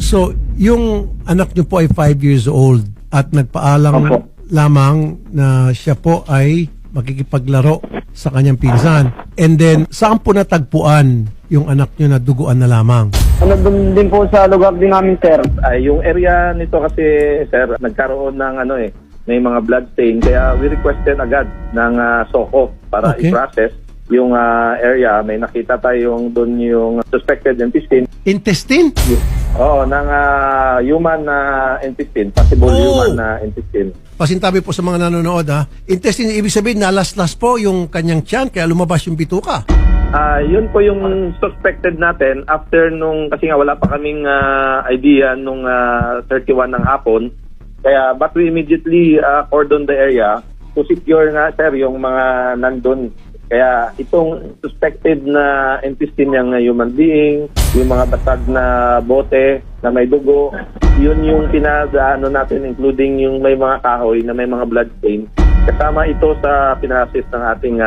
So, yung anak niyo po ay 5 years old at nagpaalam Opo. lamang na siya po ay makikipaglaro sa kanyang pinsan. And then, saan po natagpuan yung anak niyo na duguan na lamang? Ano dun din po sa lugar din namin, sir. Yung area nito kasi, sir, nagkaroon ng may mga blood stain. Kaya we requested agad ng SOCO para Okay. i-process yung area. May nakita tayong doon yung suspected intestine. Intestine? Oo, ng human intestine. Possible Oh. human intestine. Pasintabi po sa mga nanonood ha. Intestine, ibig sabihin, nalaslas po yung kanyang tiyan kaya lumabas yung bituka. Yun po yung suspected natin after nung, kasi nga wala pa kaming idea nung 31 ng hapon. Kaya, but we immediately cordon the area to secure nga, sir, yung mga nandun. Kaya itong suspected na intestine ng human being, yung mga basag na bote na may dugo, yun yung pinagaano natin, including yung may mga kahoy na may mga blood stain. Kasama ito sa pinasis ng ating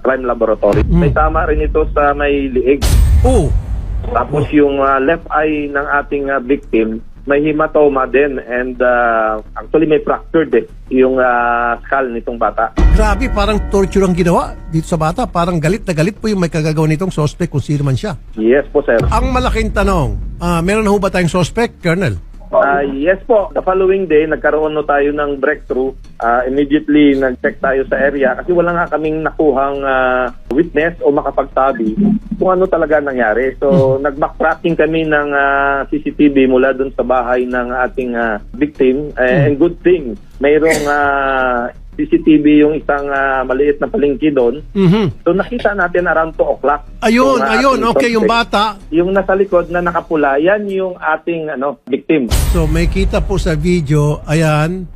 crime laboratory. May tama rin ito sa may liig. Oh, Tapos yung left eye ng ating victim, may hematoma din and actually may fractured yung skull nitong bata. grabe, parang torture ang ginawa dito sa bata. Parang galit na galit po yung may kagagawa nitong suspect kung sino man siya. Yes po, sir. Ang malaking tanong, meron na ho ba tayong suspect, Colonel? Yes po. The following day, nagkaroon na tayo ng breakthrough. Immediately, nag-check tayo sa area kasi wala nga kaming nakuhang witness o makapagsabi kung ano talaga nangyari. So, nag-backtracking kami ng CCTV mula dun sa bahay ng ating victim. And good thing, mayroong CCTV yung isang maliit na palengke doon. Mhm. So, nakita natin around 2 o'clock. Ayun, Yung, ayun. ating Okay, yung suspect. bata. Yung nasa likod na nakapula, yan yung ating victim. So, may kita po sa video, ayan,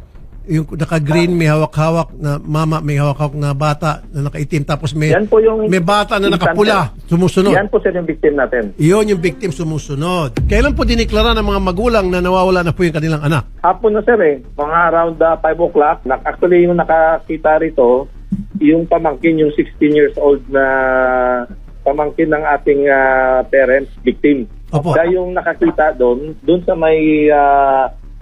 yung naka-green, may hawak-hawak na mama, may hawak-hawak na bata na nakaitim. Tapos may, Yan po yung may bata na instance. nakapula, sumusunod. Yan po sir yung victim natin. Iyon yung victim sumusunod. Kailan po diniklara ng mga magulang na nawawala na po yung kanilang anak? Hapon na sir mga around 5 o'clock. Actually yung nakakita rito, yung pamangkin, yung 16 years old na pamangkin ng ating parents, victim. Opo. Kaya yung nakakita doon sa may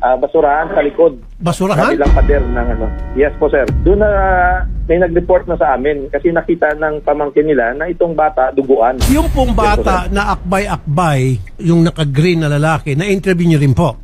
basurahan sa likod. Basurahan? Kabilang pader ng Yes po sir. Doon na may nag-report na sa amin kasi nakita ng pamangkin nila na itong bata duguan. Yung pong bata na akbay-akbay, yung naka-green na lalaki, na-interview niyo rin po.